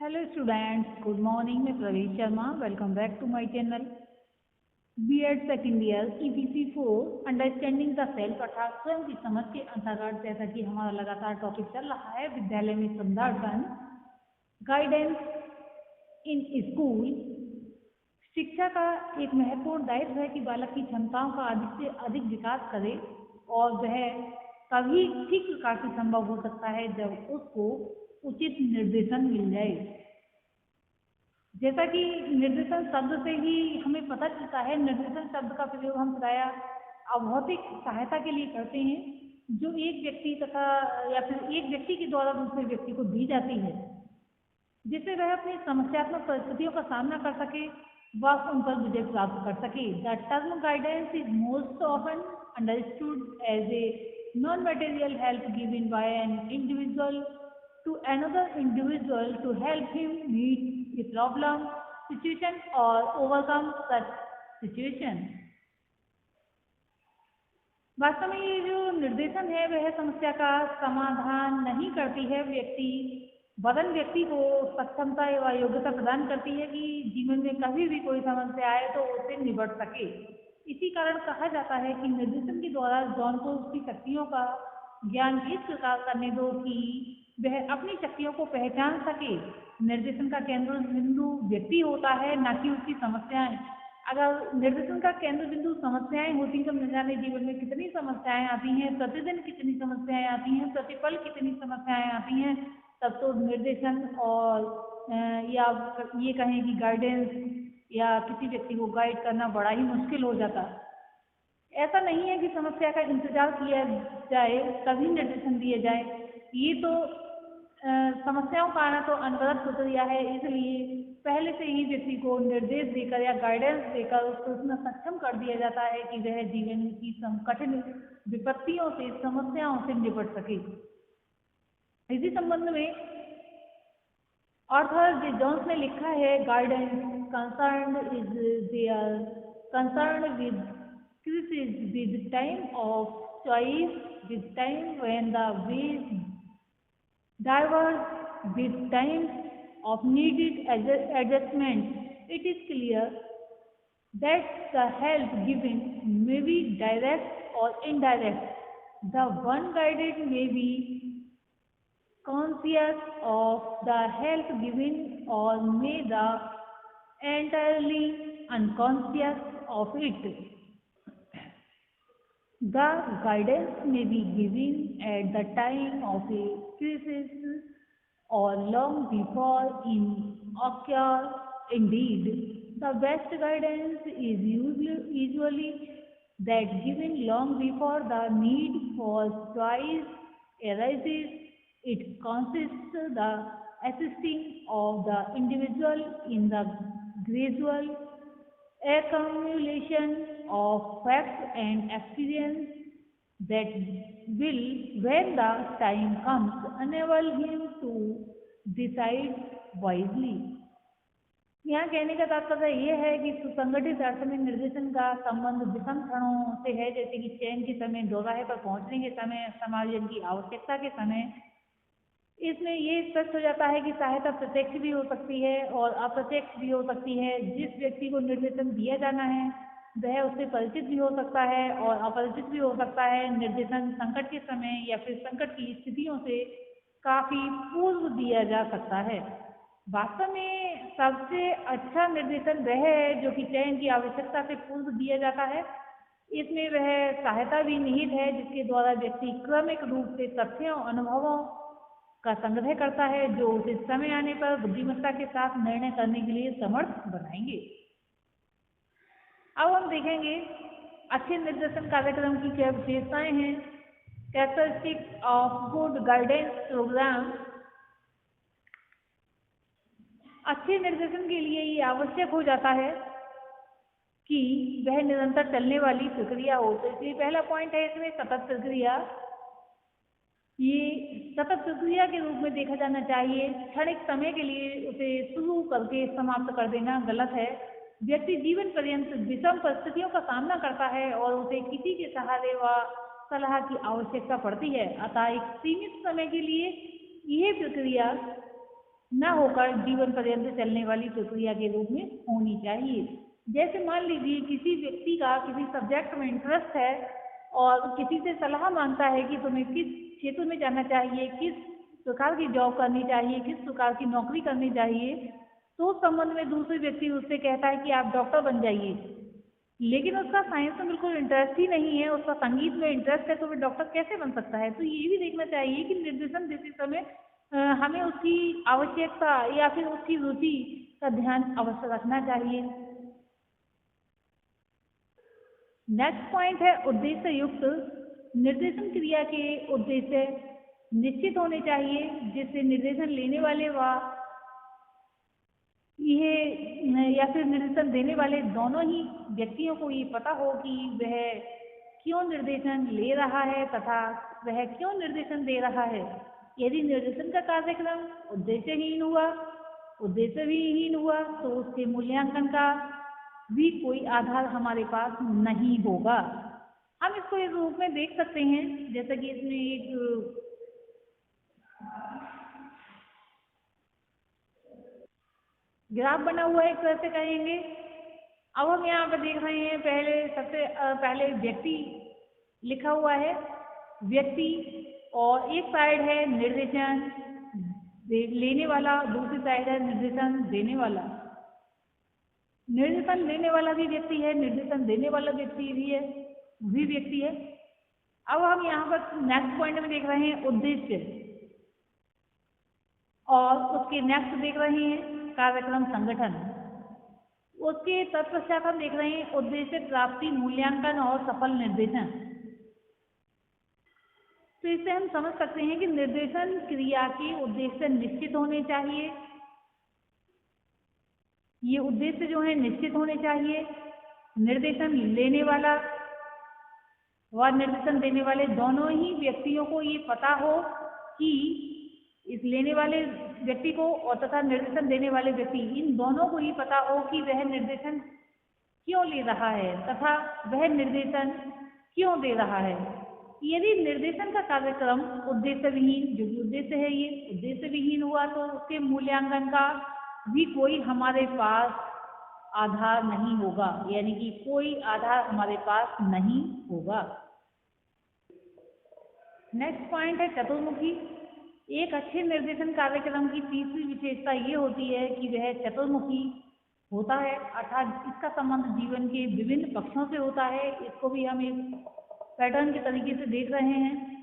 Hello students, good morning. मैं Praveen Sharma. Welcome back to my channel B Ed second year EPC 4 understanding the self अर्थात स्वयं की समझ के अंतर्गत जैसा कि हमारा लगातार टॉपिक चल रहा है विद्यालय में संदर्शन गाइडेंस इन स्कूल। शिक्षा का एक महत्वपूर्ण दायित्व है कि बालक की क्षमताओं का अधिक से अधिक विकास करे और वह तभी ठीक प्रकार से संभव हो सकता है जब उसको उचित निर्देशन मिल जाए। जैसा कि निर्देशन शब्द से ही हमें पता चलता है, निर्देशन शब्द का प्रयोग हम प्रायः अभौतिक सहायता के लिए करते हैं जो एक व्यक्ति तथा या फिर एक व्यक्ति के द्वारा दूसरे व्यक्ति को दी जाती है जिससे वह अपनी समस्यात्मक परिस्थितियों का सामना कर सके व उन पर विजय प्राप्त कर सके। The term guidance is most often understood as a non material help given by an individual to another individual to help him meet a problem, situation or overcome such situation। वास्तव में ये जो निर्देशन है वह समस्या का समाधान नहीं करती है, व्यक्ति को सक्षमता एवं योग्यता प्रदान करती है कि जीवन में कभी भी कोई समस्या आए तो उससे निपट सके। इसी कारण कहा जाता है कि निर्देशन के द्वारा जॉन को उसकी शक्तियों का ज्ञान इस प्रकार करने दो कि वह अपनी शक्तियों को पहचान सके। निर्देशन का केंद्र बिंदु व्यक्ति होता है, न कि उसकी समस्याएं। अगर निर्देशन का केंद्र बिंदु समस्याएं होती तो न जाने जीवन में कितनी समस्याएं आती हैं, प्रतिदिन कितनी समस्याएं आती हैं, प्रतिपल कितनी समस्याएं आती हैं। तब तो निर्देशन और या ये कहें कि गाइडेंस या किसी व्यक्ति को गाइड करना बड़ा ही मुश्किल हो जाता। ऐसा नहीं है कि समस्या का इंतजार किया जाए तभी निर्देशन दिए जाए, ये तो समस्याओं का आना तो अनवरत प्रक्रिया है। इसलिए पहले से ही व्यक्ति को निर्देश देकर या गाइडेंस देकर उसको इतना सक्षम कर दिया जाता है कि वह जीवन की कठिन विपत्तियों से समस्याओं से निपट सके। इसी संबंध में ऑथर जे जॉन्स ने लिखा है, guidance concerned with crisis with time of choice, with time when the ways diverge, with time of needed adjustment. It is clear that the help given may be direct or indirect. The one guided may be conscious of the help given or may the entirely unconscious of it. The guidance may be given at the time of a crisis or long before it occurs. Indeed, the best guidance is usually that given long before the need for choice arises. It consists the assisting of the individual in the gradual accumulation of facts and experience that will, when the time comes, enable him to decide wisely। यहाँ कहने का तात्पर्य यह है कि सुसंगठित अर्थ में निर्देशन का संबंध विषम क्षणों से है, जैसे कि चयन के समय, दोराहे पर पहुंचने के समय, समायोजन की आवश्यकता के समय। इसमें ये स्पष्ट हो जाता है कि सहायता प्रत्यक्ष भी हो सकती है और अप्रत्यक्ष भी हो सकती है। जिस व्यक्ति को निर्देशन दिया जाना है वह उससे परिचित भी हो सकता है और अपरिचित भी हो सकता है। निर्देशन संकट के समय या फिर संकट की स्थितियों से काफी पूर्व दिया जा सकता है। वास्तव में सबसे अच्छा निर्देशन वह है जो कि चयन की आवश्यकता से पूर्व दिया जाता है। इसमें वह सहायता भी निहित है जिसके द्वारा व्यक्ति क्रमिक रूप से तथ्यों अनुभवों का संग्रह करता है जो उसे समय आने पर बुद्धिमत्ता के साथ निर्णय करने के लिए समर्थ बनाएंगे। अब हम देखेंगे अच्छे निर्देशन कार्यक्रम की क्या विशेषताएं हैं। Characteristic of good guidance programme. अच्छे निर्देशन के लिए ये आवश्यक हो जाता है कि वह निरंतर चलने वाली प्रक्रिया हो। तो इसलिए पहला पॉइंट है इसमें सतत प्रक्रिया। ये सतत प्रक्रिया के रूप में देखा जाना चाहिए। क्षणिक समय के लिए उसे शुरू करके समाप्त कर देना गलत है। व्यक्ति जीवन पर्यंत विषम परिस्थितियों का सामना करता है और उसे किसी के सहारे व सलाह की आवश्यकता पड़ती है। अतः एक सीमित समय के लिए यह प्रक्रिया न होकर जीवन पर्यंत चलने वाली प्रक्रिया के रूप में होनी चाहिए। जैसे मान लीजिए किसी व्यक्ति का किसी सब्जेक्ट में इंटरेस्ट है और किसी से सलाह मांगता है कि तुम्हें किस क्षेत्र में जाना चाहिए, किस प्रकार की जॉब करनी चाहिए, किस प्रकार की नौकरी करनी चाहिए, तो उस संबंध में दूसरे व्यक्ति उससे कहता है कि आप डॉक्टर बन जाइए, लेकिन उसका साइंस में बिल्कुल इंटरेस्ट ही नहीं है, उसका संगीत में इंटरेस्ट है, तो वह डॉक्टर कैसे बन सकता है। तो ये भी देखना चाहिए कि निर्देशन देते समय हमें उसकी आवश्यकता या फिर उसकी रुचि का ध्यान अवश्य रखना चाहिए। नेक्स्ट पॉइंट है उद्देश्य युक्त निर्देशन। क्रिया के उद्देश्य निश्चित होने चाहिए जिससे निर्देशन लेने वाले व ये या फिर निर्देशन देने वाले दोनों ही व्यक्तियों को ये पता हो कि वह क्यों निर्देशन ले रहा है तथा वह क्यों निर्देशन दे रहा है। यदि निर्देशन का कार्यक्रम उद्देश्यहीन हुआ, उद्देश्य विहीन हुआ, तो उसके मूल्यांकन का भी कोई आधार हमारे पास नहीं होगा। हम इसको इस रूप में देख सकते हैं, जैसा कि इसमें एक ग्राफ बना हुआ है, एक तरह से कहेंगे। अब हम यहाँ पर देख रहे हैं, पहले सबसे पहले व्यक्ति लिखा हुआ है, व्यक्ति, और एक साइड है निर्देशन लेने वाला, दूसरी साइड है निर्देशन देने वाला। निर्देशन लेने वाला भी व्यक्ति है, निर्देशन देने वाला व्यक्ति भी व्यक्ति है। अब हम यहाँ पर नेक्स्ट पॉइंट में देख रहे हैं उद्देश्य, और उसके नेक्स्ट देख रहे हैं कार्यक्रम संगठन। उसके तत्पश्चात हम देख रहे हैं उद्देश्य प्राप्ति, मूल्यांकन और सफल निर्देशन। तो इससे हम समझ सकते हैं कि निर्देशन क्रिया के उद्देश्य निश्चित होने चाहिए। ये उद्देश्य जो है निश्चित होने चाहिए। निर्देशन लेने वाला व निर्देशन देने वाले दोनों ही व्यक्तियों को ये पता हो कि इस लेने वाले व्यक्ति को और तथा निर्देशन देने वाले व्यक्ति, इन दोनों को ही पता हो कि वह निर्देशन क्यों ले रहा है तथा वह निर्देशन क्यों दे रहा है। यदि निर्देशन का कार्यक्रम उद्देश्य विहीन, जो कि उद्देश्य है ये उद्देश्य विहीन हुआ, तो उसके मूल्यांकन का भी कोई हमारे पास आधार नहीं होगा, यानी कि कोई आधार हमारे पास नहीं होगा। नेक्स्ट पॉइंट है चतुर्मुखी। एक अच्छे निर्देशन कार्यक्रम की तीसरी विशेषता ये होती है कि वह चतुर्मुखी होता है, अर्थात इसका संबंध जीवन के विभिन्न पक्षों से होता है। इसको भी हम एक पैटर्न के तरीके से देख रहे हैं।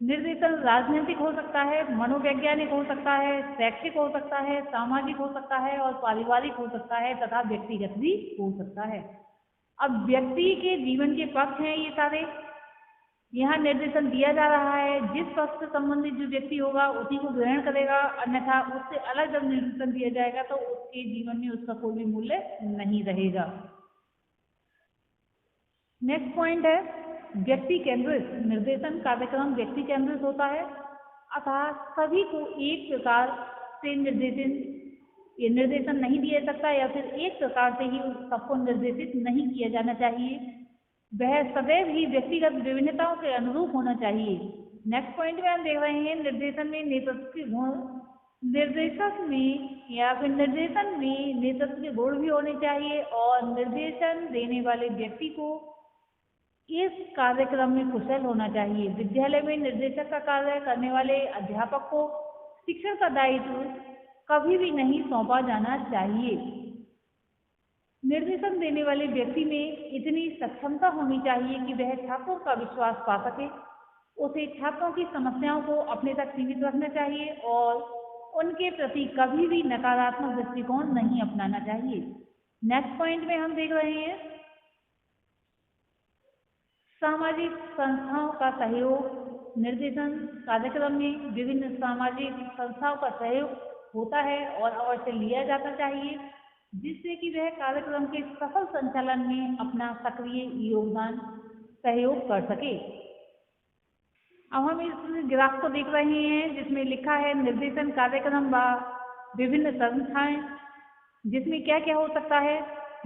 निर्देशन राजनीतिक हो सकता है, मनोवैज्ञानिक हो सकता है, शैक्षिक हो सकता है, सामाजिक हो सकता है और पारिवारिक हो सकता है तथा व्यक्तिगत भी हो सकता है। अब व्यक्ति के जीवन के पक्ष हैं ये सारे। यहाँ निर्देशन दिया जा रहा है, जिस पक्ष से संबंधित जो व्यक्ति होगा उसी को ग्रहण करेगा, अन्यथा उससे अलग जब निर्देशन दिया जाएगा तो उसके जीवन में उसका कोई भी मूल्य नहीं रहेगा। नेक्स्ट पॉइंट है व्यक्ति केंद्रित निर्देशन कार्यक्रम व्यक्ति केंद्रित होता है, अर्थात सभी को एक प्रकार से निर्देशन नहीं दिया सकता या फिर एक प्रकार से ही सबको निर्देशित नहीं किया जाना चाहिए। वह सदैव ही व्यक्तिगत विभिन्नताओं के अनुरूप होना चाहिए। नेक्स्ट पॉइंट में हम देख रहे हैं निर्देशन में नेतृत्व के गुण। निर्देशक में या फिर निर्देशन में नेतृत्व के गुण भी होने चाहिए और निर्देशन देने वाले व्यक्ति को इस कार्यक्रम में कुशल होना चाहिए। विद्यालय में निर्देशक का कार्य करने वाले अध्यापक को शिक्षण का दायित्व कभी भी नहीं सौंपा जाना चाहिए। निर्देशन देने वाले व्यक्ति में इतनी सक्षमता होनी चाहिए कि वह छात्रों का विश्वास पा सके। उसे छात्रों की समस्याओं को अपने तक सीमित रखना चाहिए और उनके प्रति कभी भी नकारात्मक दृष्टिकोण नहीं अपनाना चाहिए। नेक्स्ट पॉइंट में हम देख रहे हैं सामाजिक संस्थाओं का सहयोग। निर्देशन कार्यक्रम में विभिन्न सामाजिक संस्थाओं का सहयोग होता है और अवश्य लिया जाना चाहिए, जिससे कि वह कार्यक्रम के सफल संचालन में अपना सक्रिय योगदान सहयोग कर सके। अब हम इस ग्राफ को देख रहे हैं जिसमें लिखा है निर्देशन कार्यक्रम व विभिन्न संस्थाएं, जिसमें क्या क्या हो सकता है।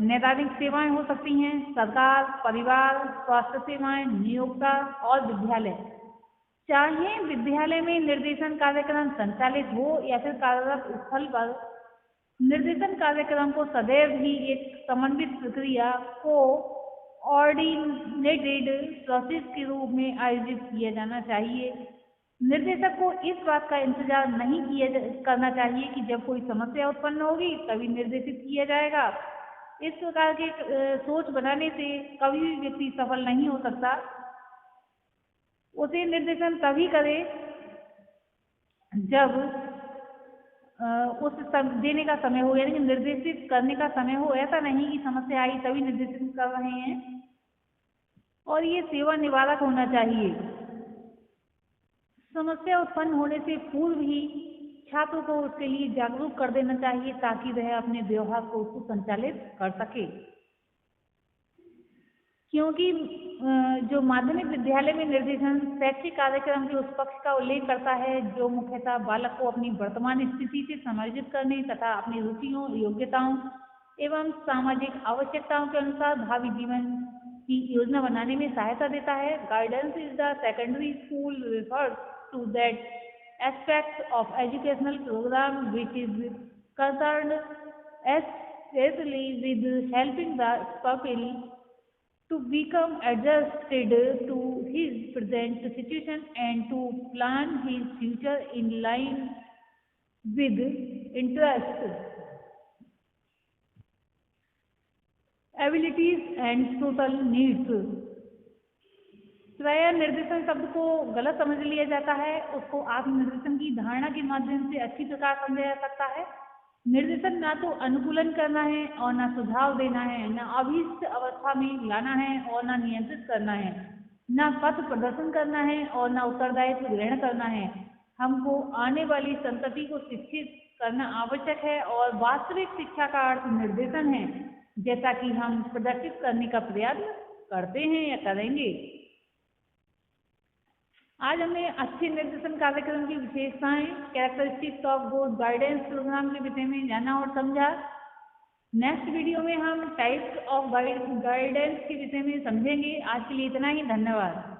नैदानिक सेवाएं हो सकती हैं, सरकार, परिवार, स्वास्थ्य सेवाएं, नियोक्ता और विद्यालय। चाहे विद्यालय में निर्देशन कार्यक्रम संचालित हो या फिर कार्यरत स्थल पर, निर्देशन कार्यक्रम को सदैव ही एक समन्वित प्रक्रिया को ऑर्डिनेटेड प्रोसेस के रूप में आयोजित किया जाना चाहिए। निर्देशक को इस बात का इंतजार नहीं करना चाहिए कि जब कोई समस्या उत्पन्न होगी तभी निर्देशित किया जाएगा। इस प्रकार के सोच बनाने से कभी भी व्यक्ति सफल नहीं हो सकता। उसे निर्देशन तभी करे जब देने का समय हो, यानी कि निर्देशित करने का समय हो। ऐसा नहीं कि समस्या आई तभी निर्देशित कर रहे हैं। और ये सेवा निवारक होना चाहिए। समस्या उत्पन्न होने से पूर्व ही छात्र को उसके लिए जागरूक कर देना चाहिए ताकि वह अपने व्यवहार को उसको संचालित कर सके। क्योंकि जो माध्यमिक विद्यालय में निर्देशन शैक्षिक कार्यक्रम के उस पक्ष का उल्लेख करता है जो मुख्यतः बालक को अपनी वर्तमान स्थिति से समायोजित करने तथा अपनी रुचियों, योग्यताओं एवं सामाजिक आवश्यकताओं के अनुसार भावी जीवन की योजना बनाने में सहायता देता है। Guidance is the secondary school refers to that aspect of educational program which is concerned especially with helping the pupil to become adjusted to his present situation and to plan his future in line with interests, abilities and social needs। स्वयं निर्देशन शब्द को गलत समझ लिया जाता है। उसको आत्मनिर्देशन की धारणा के माध्यम से अच्छी प्रकार समझा जा सकता है। निर्देशन ना तो अनुकूलन करना है और ना सुझाव देना है, ना अभीष्ट अवस्था में लाना है और ना नियंत्रित करना है, ना पथ प्रदर्शन करना है और ना उत्तरदायित्व ग्रहण करना है। हमको आने वाली संतति को शिक्षित करना आवश्यक है और वास्तविक शिक्षा का अर्थ निर्देशन है, जैसा कि हम प्रदर्शित करने का प्रयत्न करते हैं या करेंगे। आज हमने अच्छे निर्देशन कार्यक्रम की विशेषताएं, characteristics of good guidance programme के विषय में जाना और समझा। नेक्स्ट वीडियो में हम टाइप्स ऑफ गाइडेंस के विषय में समझेंगे। आज के लिए इतना ही। धन्यवाद।